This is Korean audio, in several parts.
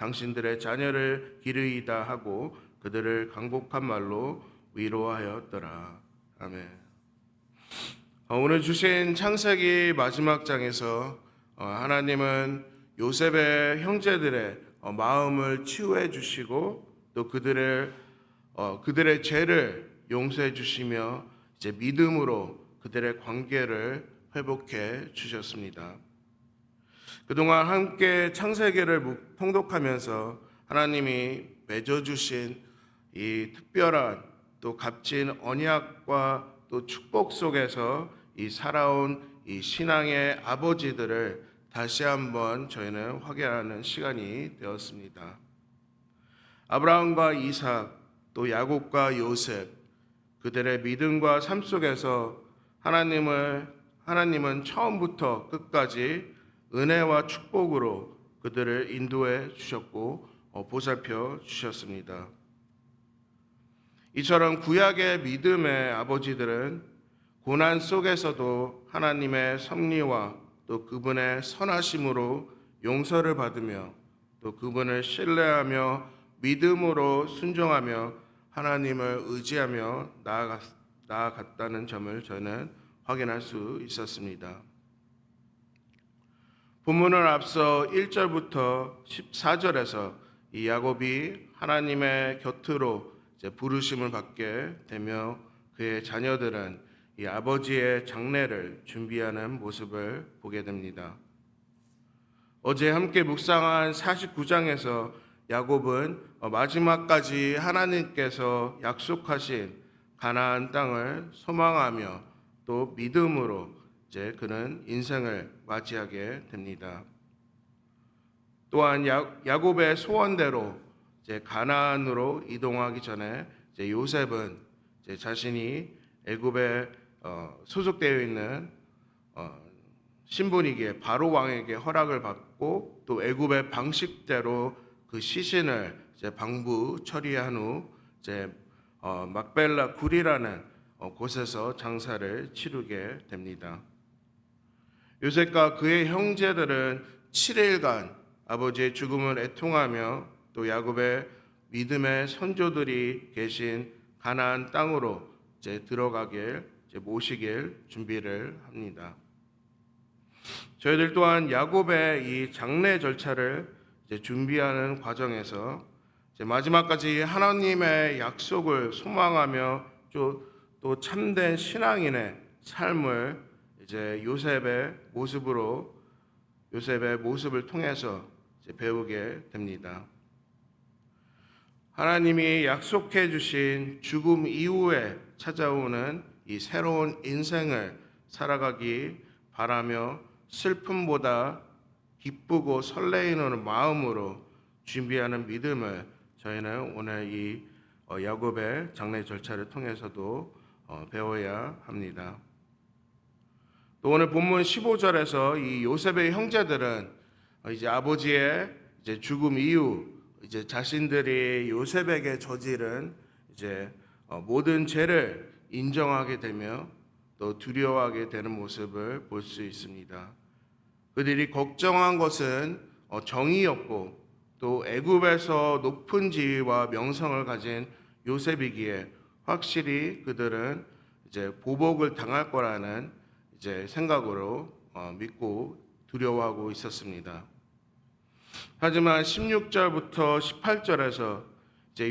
당신들의 자녀를 기르이다 하고 그들을 강복한 말로 위로하였더라. 아멘. 오늘 주신 창세기 마지막 장에서 하나님은 요셉의 형제들의 마음을 치유해 주시고 또 그들의 죄를 용서해 주시며 이제 믿음으로 그들의 관계를 회복해 주셨습니다. 그동안 함께 창세기를 통독하면서 하나님이 맺어주신 이 특별한 또 값진 언약과 또 축복 속에서 이 살아온 이 신앙의 아버지들을 다시 한번 저희는 확인하는 시간이 되었습니다. 아브라함과 이삭, 또 야곱과 요셉, 그들의 믿음과 삶 속에서 하나님은 처음부터 끝까지 은혜와 축복으로 그들을 인도해 주셨고 보살펴 주셨습니다. 이처럼 구약의 믿음의 아버지들은 고난 속에서도 하나님의 섭리와 또 그분의 선하심으로 용서를 받으며 또 그분을 신뢰하며 믿음으로 순종하며 하나님을 의지하며 나아갔다는 점을 저는 확인할 수 있었습니다. 본문은 앞서 1절부터 14절에서 이 야곱이 하나님의 곁으로 부르심을 받게 되며 그의 자녀들은 이 아버지의 장례를 준비하는 모습을 보게 됩니다. 어제 함께 묵상한 49장에서 야곱은 마지막까지 하나님께서 약속하신 가나안 땅을 소망하며 또 믿음으로 이제 그는 인생을 맞이하게 됩니다. 또한 야곱의 소원대로 이제 가나안으로 이동하기 전에 이제 요셉은 이제 자신이 애굽에 소속되어 있는 신분이기에 바로 왕에게 허락을 받고 또 애굽의 방식대로 그 시신을 이제 방부 처리한 후 이제 막벨라 굴이라는 곳에서 장사를 치르게 됩니다. 요셉과 그의 형제들은 7일간 아버지의 죽음을 애통하며 또 야곱의 믿음의 선조들이 계신 가나안 땅으로 이제 들어가길 이제 모시길 준비를 합니다. 저희들 또한 야곱의 이 장례 절차를 이제 준비하는 과정에서 이제 마지막까지 하나님의 약속을 소망하며 또 참된 신앙인의 삶을 이제 요셉의 모습을 통해서 이제 배우게 됩니다. 하나님이 약속해 주신 죽음 이후에 찾아오는 이 새로운 인생을 살아가기 바라며 슬픔보다 기쁘고 설레이는 마음으로 준비하는 믿음을 저희는 오늘 이 야곱의 장례 절차를 통해서도 배워야 합니다. 또 오늘 본문 15절에서 이 요셉의 형제들은 이제 아버지의 이제 죽음 이후 이제 자신들이 요셉에게 저지른 이제 모든 죄를 인정하게 되며 또 두려워하게 되는 모습을 볼 수 있습니다. 그들이 걱정한 것은 정의였고 또 애굽에서 높은 지위와 명성을 가진 요셉이기에 확실히 그들은 이제 보복을 당할 거라는 이제 생각으로 믿고 두려워하고 있었습니다. 하지만 16절부터 18절에서 이제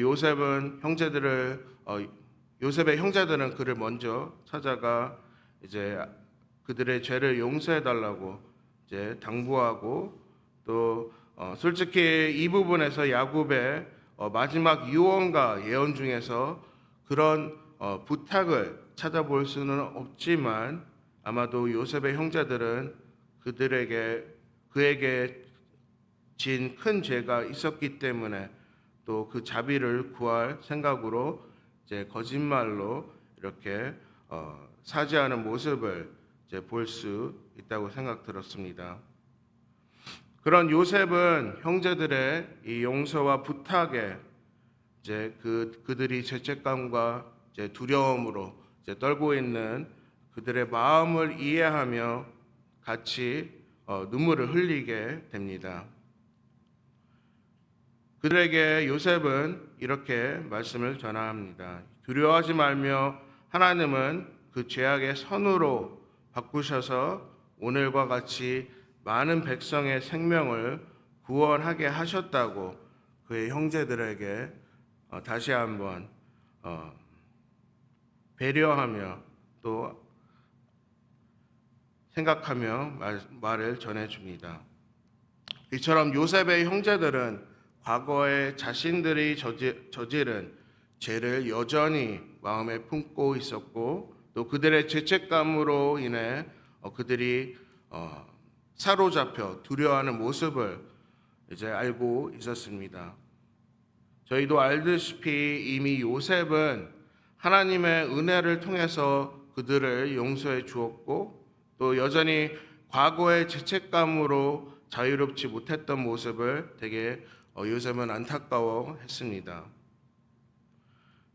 요셉의 형제들은 그를 먼저 찾아가 이제 그들의 죄를 용서해 달라고 이제 당부하고 또 솔직히 이 부분에서 야곱의 마지막 유언과 예언 중에서 그런 부탁을 찾아볼 수는 없지만 아마도 요셉의 형제들은 그에게 진 큰 죄가 있었기 때문에 또 그 자비를 구할 생각으로 이제 거짓말로 이렇게 사죄하는 모습을 이제 볼 수 있다고 생각 들었습니다. 그런 요셉은 형제들의 이 용서와 부탁에 이제 그들이 죄책감과 이제 두려움으로 이제 떨고 있는 그들의 마음을 이해하며 같이 눈물을 흘리게 됩니다. 그들에게 요셉은 이렇게 말씀을 전합니다. 두려워하지 말며 하나님은 그 죄악의 선으로 바꾸셔서 오늘과 같이 많은 백성의 생명을 구원하게 하셨다고 그의 형제들에게 다시 한번 배려하며 또 생각하며 말을 전해줍니다. 이처럼 요셉의 형제들은 과거에 자신들이 저지른 죄를 여전히 마음에 품고 있었고 또 그들의 죄책감으로 인해 그들이 사로잡혀 두려워하는 모습을 이제 알고 있었습니다. 저희도 알다시피 이미 요셉은 하나님의 은혜를 통해서 그들을 용서해 주었고 또 여전히 과거의 죄책감으로 자유롭지 못했던 모습을 되게 요셉은 안타까워했습니다.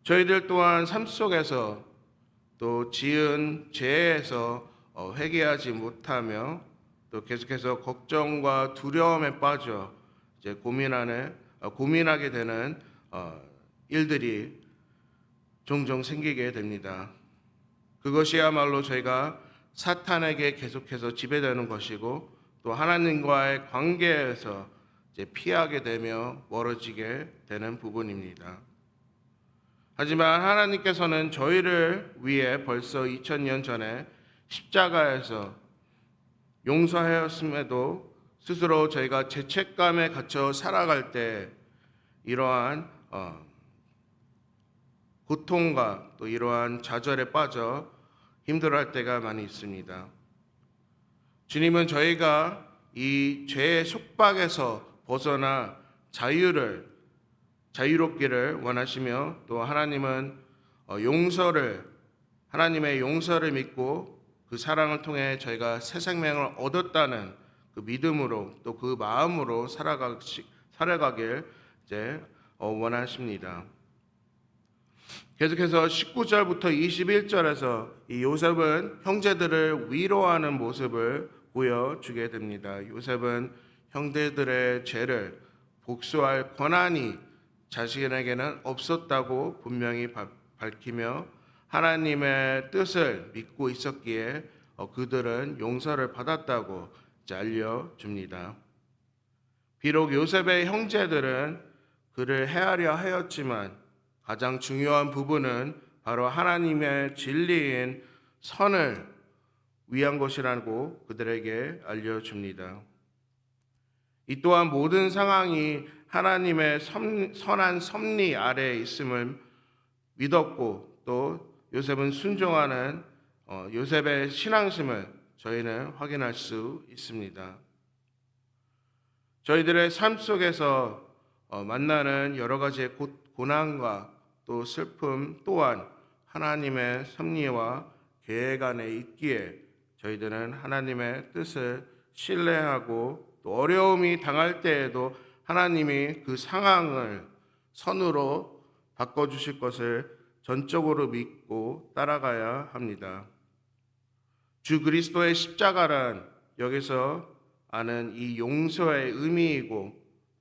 저희들 또한 삶 속에서 또 지은 죄에서 회개하지 못하며 또 계속해서 걱정과 두려움에 빠져 이제 고민하게 되는 일들이 종종 생기게 됩니다. 그것이야말로 저희가 사탄에게 계속해서 지배되는 것이고 또 하나님과의 관계에서 이제 피하게 되며 멀어지게 되는 부분입니다. 하지만 하나님께서는 저희를 위해 벌써 2000년 전에 십자가에서 용서하였음에도 스스로 저희가 죄책감에 갇혀 살아갈 때 이러한 고통과 또 이러한 좌절에 빠져 힘들어할 때가 많이 있습니다. 주님은 저희가 이 죄의 속박에서 벗어나 자유롭기를 원하시며 또 하나님은 하나님의 용서를 믿고 그 사랑을 통해 저희가 새 생명을 얻었다는 그 믿음으로 또 그 마음으로 살아가길 이제 원하십니다. 계속해서 19절부터 21절에서 이 요셉은 형제들을 위로하는 모습을 보여주게 됩니다. 요셉은 형제들의 죄를 복수할 권한이 자신에게는 없었다고 분명히 밝히며 하나님의 뜻을 믿고 있었기에 그들은 용서를 받았다고 알려줍니다. 비록 요셉의 형제들은 그를 해하려 하였지만 가장 중요한 부분은 바로 하나님의 진리인 선을 위한 것이라고 그들에게 알려줍니다. 이 또한 모든 상황이 하나님의 선한 섭리 아래에 있음을 믿었고 또 요셉은 순종하는 요셉의 신앙심을 저희는 확인할 수 있습니다. 저희들의 삶 속에서 만나는 여러 가지의 고난과 또 슬픔 또한 하나님의 섭리와 계획 안에 있기에 저희들은 하나님의 뜻을 신뢰하고 또 어려움이 당할 때에도 하나님이 그 상황을 선으로 바꿔주실 것을 전적으로 믿고 따라가야 합니다. 주 그리스도의 십자가란 여기서 아는 이 용서의 의미이고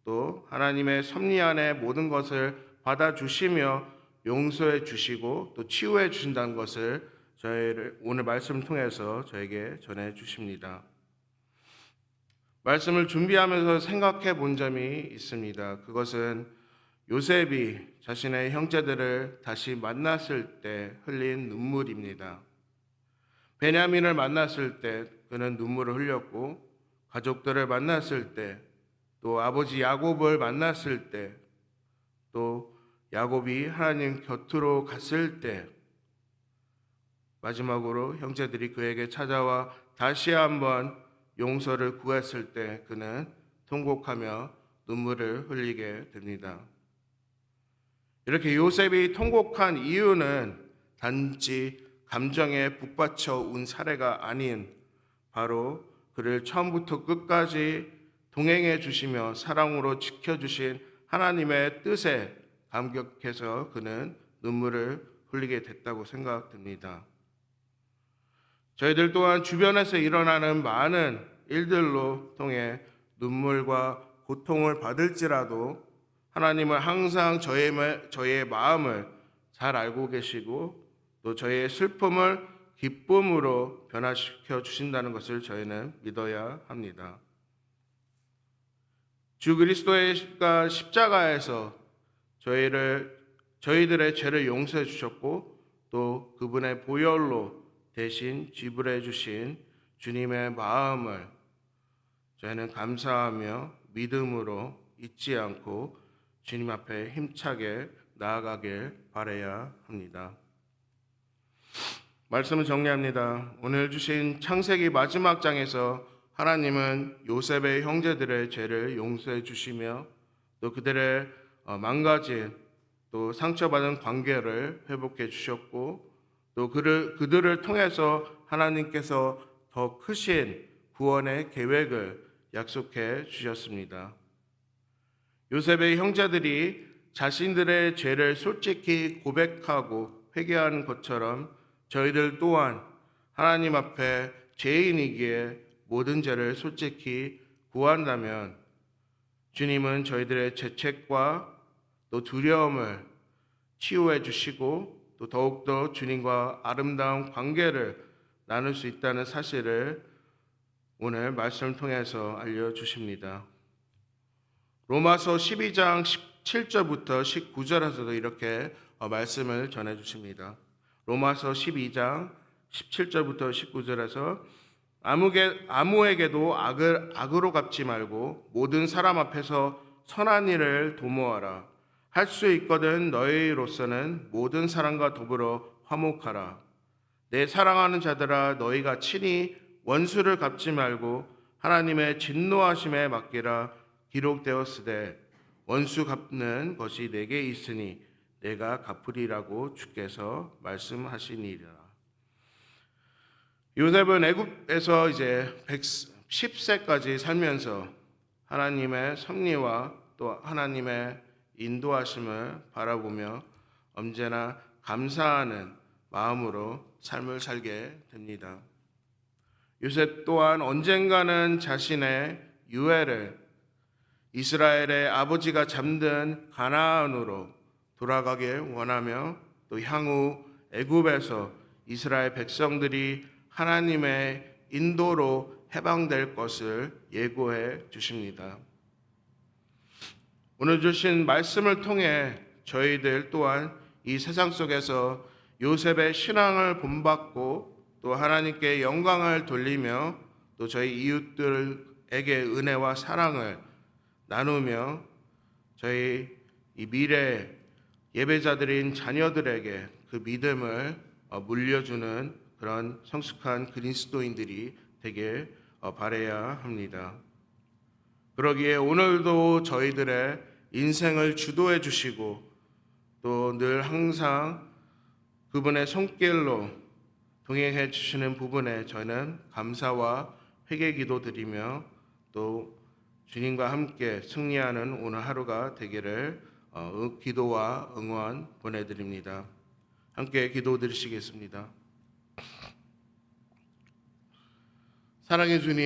또 하나님의 섭리 안에 모든 것을 받아주시며 용서해 주시고 또 치유해 주신다는 것을 저희를 오늘 말씀을 통해서 저에게 전해 주십니다. 말씀을 준비하면서 생각해 본 점이 있습니다. 그것은 요셉이 자신의 형제들을 다시 만났을 때 흘린 눈물입니다. 베냐민을 만났을 때 그는 눈물을 흘렸고 가족들을 만났을 때 또 아버지 야곱을 만났을 때 또 야곱이 하나님 곁으로 갔을 때 마지막으로 형제들이 그에게 찾아와 다시 한번 용서를 구했을 때 그는 통곡하며 눈물을 흘리게 됩니다. 이렇게 요셉이 통곡한 이유는 단지 감정에 북받쳐 운 사례가 아닌 바로 그를 처음부터 끝까지 동행해 주시며 사랑으로 지켜주신 하나님의 뜻에 감격해서 그는 눈물을 흘리게 됐다고 생각됩니다. 저희들 또한 주변에서 일어나는 많은 일들로 통해 눈물과 고통을 받을지라도 하나님은 항상 저의 마음을 잘 알고 계시고 또 저의 슬픔을 기쁨으로 변화시켜 주신다는 것을 저희는 믿어야 합니다. 주 그리스도가 십자가에서 저희들의 죄를 용서해 주셨고 또 그분의 보혈로 대신 지불해 주신 주님의 마음을 저희는 감사하며 믿음으로 잊지 않고 주님 앞에 힘차게 나아가길 바라야 합니다. 말씀을 정리합니다. 오늘 주신 창세기 마지막 장에서 하나님은 요셉의 형제들의 죄를 용서해 주시며 또 그들의 망가진 또 상처받은 관계를 회복해 주셨고 또 그들을 통해서 하나님께서 더 크신 구원의 계획을 약속해 주셨습니다. 요셉의 형제들이 자신들의 죄를 솔직히 고백하고 회개하는 것처럼 저희들 또한 하나님 앞에 죄인이기에 모든 죄를 솔직히 구한다면 주님은 저희들의 죄책과 또 두려움을 치유해 주시고 또 더욱더 주님과 아름다운 관계를 나눌 수 있다는 사실을 오늘 말씀을 통해서 알려주십니다. 로마서 12장 17절부터 19절에서도 이렇게 말씀을 전해주십니다. 로마서 12장 17절부터 19절에서 아무에게도 악으로 갚지 말고 모든 사람 앞에서 선한 일을 도모하라. 할 수 있거든 너희로서는 모든 사람과 더불어 화목하라. 내 사랑하는 자들아 너희가 친히 원수를 갚지 말고 하나님의 진노하심에 맡기라. 기록되었으되 원수 갚는 것이 내게 있으니 내가 갚으리라고 주께서 말씀하시니라. 요셉은 애굽에서 이제 110세까지 살면서 하나님의 섭리와 또 하나님의 인도하심을 바라보며 언제나 감사하는 마음으로 삶을 살게 됩니다. 요셉 또한 언젠가는 자신의 유해를 이스라엘의 아버지가 잠든 가나안으로 돌아가길 원하며 또 향후 애굽에서 이스라엘 백성들이 하나님의 인도로 해방될 것을 예고해 주십니다. 오늘 주신 말씀을 통해 저희들 또한 이 세상 속에서 요셉의 신앙을 본받고 또 하나님께 영광을 돌리며 또 저희 이웃들에게 은혜와 사랑을 나누며 저희 이 미래 예배자들인 자녀들에게 그 믿음을 물려주는 그런 성숙한 그리스도인들이 되길 바라야 합니다. 그러기에 오늘도 저희들의 인생을 주도해 주시고 또 늘 항상 그분의 손길로 동행해 주시는 부분에 저는 감사와 회개 기도드리며 또 주님과 함께 승리하는 오늘 하루가 되기를 기도와 응원 보내드립니다. 함께 기도드리시겠습니다. 사랑해 주님,